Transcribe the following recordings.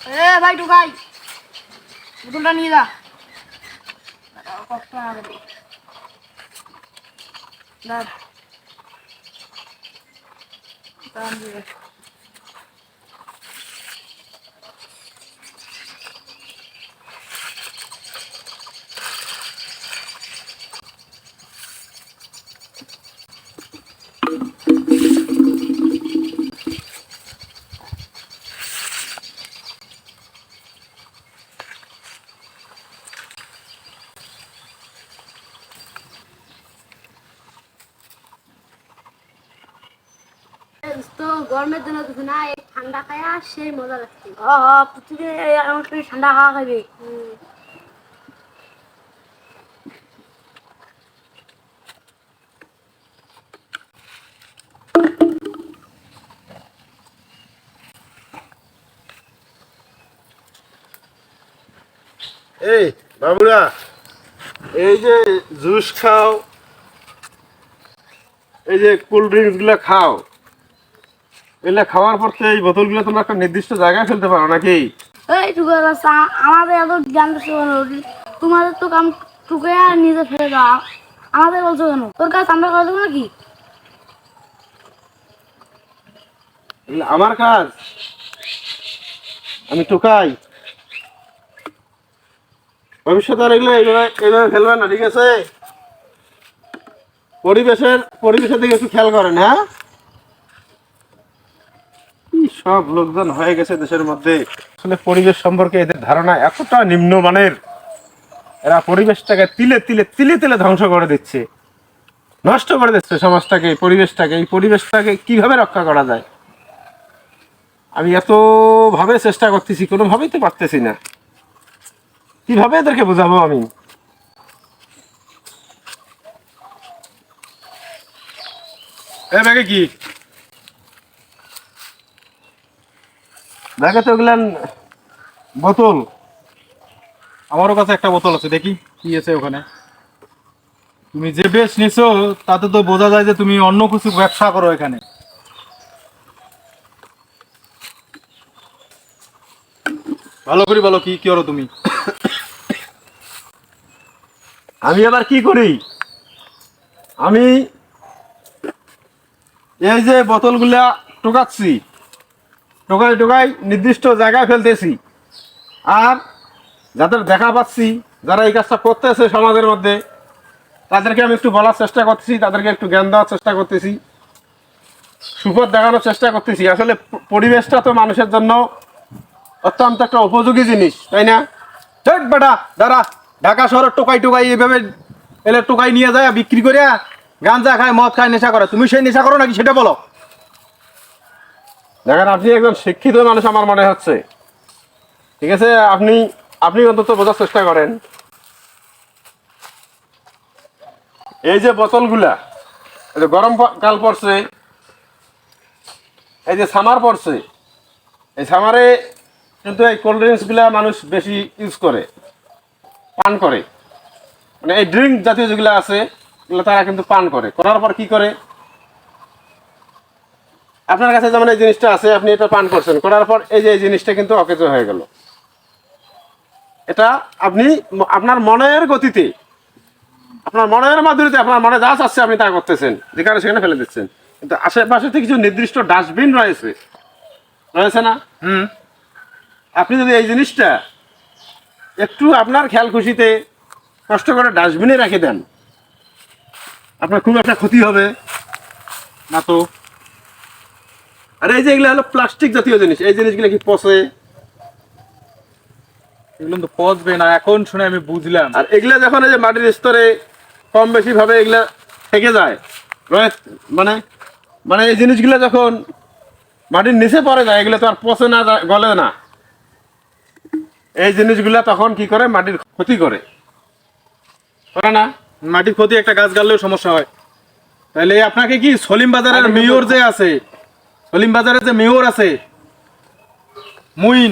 এ ভাই ঢুকাই বোতলটা নিয়ে যা। কষ্ট হবে তো গরমের জন্য কিছু না, এই ঠান্ডা খায়া সেই মজা লাগছে। তুই আমার ঠান্ডা খাওয়া খাবি। এই বাবুরা, এই যে জুস খাও, এই যে কোল্ড ড্রিঙ্কস গুলা খাও, এগুলা খাওয়ার পর তো এই বোতলগুলো তোমরা একটা নির্দিষ্ট জায়গায় ফেলতে পারো নাকি? এই টুকু আমাদের এত জ্ঞান তোমাদের তো কাম টুকে আর নিজে ফেলে দাও, আমাদের বলছো কেন? তোর কাজ আমরা করে দেবো নাকি? এগুলো আমার কাজ, আমি টোকাই। ভবিষ্যতে আর এগুলো এইভাবে ফেলবে না, ঠিক আছে? পরিবেশের দিকে একটু খেয়াল করেন, হ্যাঁ? কি সব লোকজন হয়ে গেছে দেশের মধ্যে, আসলে পরিবেশ সম্পর্কে এদের ধারণা এতটা নিম্নমানের, এরা পরিবেশটাকে তিলে তিলে তিলে তিলে ধ্বংস করে দিচ্ছে, নষ্ট করে দিচ্ছে সমাজটাকে, পরিবেশটাকে। এই পরিবেশটাকে কিভাবে রক্ষা করা যায় আমি এত ভাবে চেষ্টা করতেছি, কোনোভাবেই তো পারতেছি না। কিভাবে এদেরকে বোঝাবো আমি? ব্যাগে কি ব্যাগে তো ওগুলান বোতল। আমারও কাছে একটা বোতল আছে, দেখি কি আছে ওখানে। তুমি যে বেশ নিছো তাতে তো বোঝা যায় যে তুমি অন্য কিছু ব্যবসা করো এখানে। ভালো করে বলো কি করো তুমি। আমি আবার কি করি? আমি এই যে বোতলগুলা টোকাচ্ছি, টোকাই টোকাই নির্দিষ্ট জায়গায় ফেলতেছি, আর যাদের দেখা পাচ্ছি যারা এই কাজটা করতেছে সমাজের মধ্যে, তাদেরকে আমি একটু বলার চেষ্টা করতেছি, তাদেরকে একটু জ্ঞান দেওয়ার চেষ্টা করতেছি, সুপথ দেখানোর চেষ্টা করতেছি। আসলে পরিবেশটা তো মানুষের জন্য অত্যন্ত একটা উপযোগী জিনিস, তাই না? ঠিক বেটা, দাঁড়া, ঢাকা শহরের টোকাই টোকাই এইভাবে এলে টোকাই নিয়ে যায় বিক্রি করে গাঁজা খায়, মদ খায়, নেশা করে। তুমি সেই নেশা করো নাকি সেটা বলো। দেখেন, আপনি একজন শিক্ষিত মানুষ আমার মনে হচ্ছে, ঠিক আছে? আপনি অন্তত বোঝার চেষ্টা করেন। এই যে বোতলগুলা, এই যে গরম কাল পড়ছে, এই যে সামার পড়ছে, এই সামারে কিন্তু এই কোল্ড ড্রিঙ্কস গুলা মানুষ বেশি ইউজ করে, পান করে। মানে এই ড্রিঙ্ক জাতীয় যেগুলো আছে এগুলো তারা কিন্তু পান করে, করার পর কি করে? আপনার কাছে যেমন এই জিনিসটা আছে, আপনি এটা পান করছেন, করার পর এই যে এই জিনিসটা কিন্তু অকেজ হয়ে গেল। এটা আপনি আপনার মনের গতিতে, আপনার মনের মাধুরীতে, আপনার মনে যা চাচ্ছে আপনি তা করতেছেন, যেখানে সেখানে ফেলে দিচ্ছেন। কিন্তু আশেপাশে থেকে কিছু নির্দিষ্ট ডাস্টবিন রয়েছে না? আপনি যদি এই জিনিসটা একটু আপনার খেয়াল খুশিতে কষ্ট করে ডাস্টবিনে রেখে দেন, আপনার খুব একটা ক্ষতি হবে না তো। আর এই যে এগুলো হলো প্লাস্টিক জাতীয় জিনিস, এই জিনিসগুলো কি পচে? এগুলো তো পচবে না, এখন শুনে আমি বুঝলাম। আর এগুলা যখন এই যে মাটির স্তরে কম বেশি ভাবে এগুলা থেকে যায়, মানে মানে এই জিনিসগুলো যখন মাটির নিচে পড়ে যায়, এগুলো তো আর পচে না, গলে না। এই জিনিসগুলা তখন কি করে? মাটির ক্ষতি করে না? মাটির ক্ষতি, একটা গাছ গাড়লেও সমস্যা হয়। তাহলে আপনাকে কি সলিম বাজারের মেয়র যে আছে, সলিম বাজারের যে মেয়র আছে মুইন,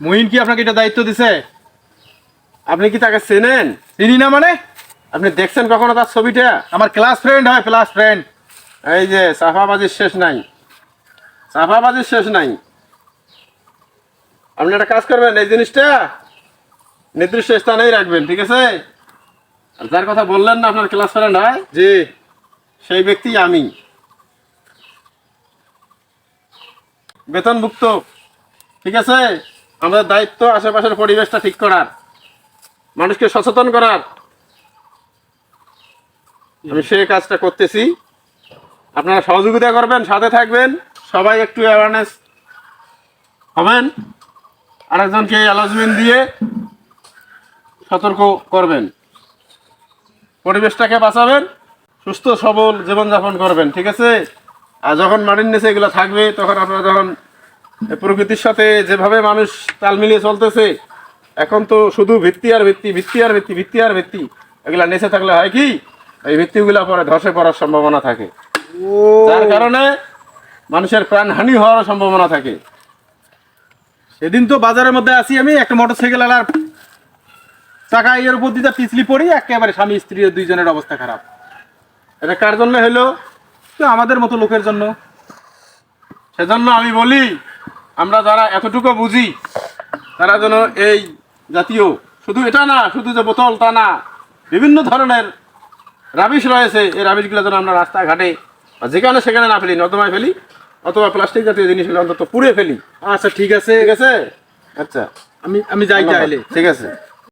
মুইন কি আপনাকে এটা দায়িত্ব দিছে? আপনি কি তাকে চেনেন? চিনি না মানে? আপনি দেখছেন কখনো তার ছবিটা? আমার ক্লাস ফ্রেন্ড হয়, ক্লাস ফ্রেন্ড। এই যে চাপাবাজির শেষ নাই, চাপাবাজির শেষ নাই। আপনি একটা কাজ করবেন, এই জিনিসটা নির্দিষ্ট স্থানেই রাখবেন, ঠিক আছে? আর যার কথা বললেন না আপনার ক্লাস ফ্রেন্ড হয়, জি। সেই ব্যক্তি আমি, বেতনভুক্ত, ঠিক আছে? আমাদের দায়িত্ব আশেপাশের পরিবেশটা ঠিক করার, মানুষকে সচেতন করার। আমি সেই কাজটা করতেছি, আপনারা সহযোগিতা করবেন, সাথে থাকবেন, সবাই একটু অ্যাওয়ারনেস হবেন, আরেকজনকে অ্যালাউন্সমেন্ট দিয়ে সতর্ক করবেন, পরিবেশটাকে বাঁচাবেন, সুস্থ সবল জীবনযাপন করবেন, ঠিক আছে? আর যখন মাটির নিচে এগুলো থাকবে, তখন আপনারা যখন প্রকৃতির সাথে যেভাবে মানুষ তাল মিলিয়ে চলতেছে, এখন তো শুধু ভিত্তি আর ভিত্তি, ভিত্তি আর ভিত্তি, ভিত্তি আর ভিত্তি, এগুলা নিচে থাকলে হয় কি, এই ভিত্তিগুলা পরে ধসে পড়ার সম্ভাবনা থাকে, যার কারণে মানুষের প্রাণহানি হওয়ার সম্ভাবনা থাকে। সেদিন তো বাজারের মধ্যে আসি আমি, একটা মোটরসাইকেল আলার চাকা এর উপর দিতে পিছলি পড়ি, একেবারে স্বামী স্ত্রী দুইজনের অবস্থা খারাপ। এটা কার জন্য হলো? তো আমাদের মতো লোকের জন্য। সেজন্য আমি বলি, আমরা যারা এতটুকু বুঝি, তারা যেন এই জাতীয়, শুধু এটা না, শুধু যে বোতল তা না, বিভিন্ন ধরনের রাবিশ রয়েছে, এই রাবিশগুলো যেন আমরা রাস্তাঘাটে বা যেখানে সেখানে না ফেলি, নর্দমায় ফেলি, অথবা প্লাস্টিক জাতীয় জিনিসগুলো অন্তত পুড়ে ফেলি। আচ্ছা ঠিক আছে, ঠিক আছে? আচ্ছা, আমি যাই তাহলে। ঠিক আছে।